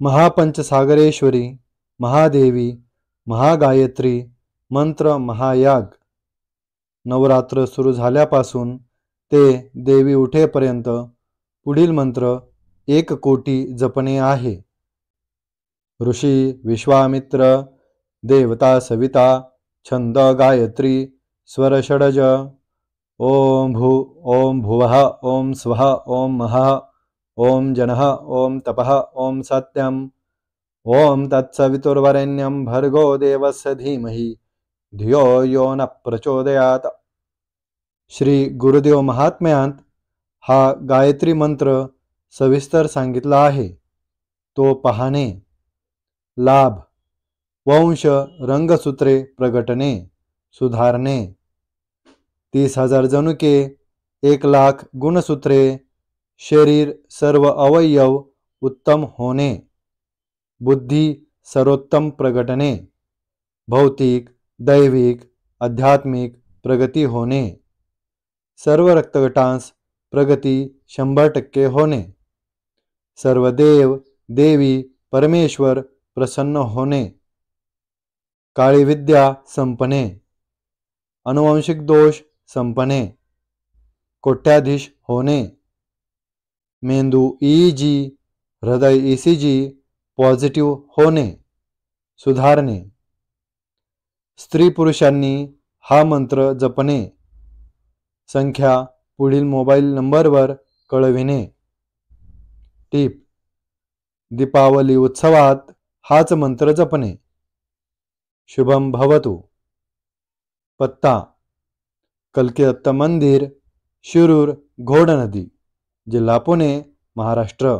महापंचसागरेश्वरी, महादेवी, महागायत्री मंत्र महायाग। नवरात्र सुरू झाल्यापासून ते देवी उठेपर्यंत पुढील मंत्र 1 कोटी जपणे आहे। ऋषी विश्वामित्र, देवता सविता, छंद गायत्री, स्वर षडज। ओम भुवः, ओम स्वः, ओम महः, ओम जनः, ओम तपः, ओम सत्यम। ओम तत्सवितुर्वरेण्यं भर्गो देवस्य धीमहि धियो यो न प्रचोदयात। श्री गुरुदेव महात्म्यांत हा गायत्री मंत्र सविस्तर सांगितला आहे, तो पाहणे। लाभ: वंश रंगसूत्रे प्रगटणे, सुधारणे। 30,000 जनुके, 1,00,000 गुणसूत्रे, शरीर सर्व अवयव उत्तम होणे, बुद्धी सर्वोत्तम प्रगटणे, भौतिक दैविक आध्यात्मिक प्रगती होणे, सर्व रक्तगटांस प्रगती 100% होणे, सर्व देव देवी परमेश्वर प्रसन्न होणे, काळी विद्या संपणे, अनुवंशिक दोष संपणे, कोट्याधीश होणे, मेंदू EEG हृदय ECG पॉझिटिव्ह होणे, सुधारणे। स्त्री पुरुषांनी हा मंत्र जपणे। संख्या पुढील मोबाईल नंबरवर कळविणे। टिप: दीपावली उत्सवात हाच मंत्र जपणे। शुभम भवतु। पत्ता: कल्की दत्त मंदिर, शिरूर, घोड नदी, जिल्हा पुणे, महाराष्ट्र।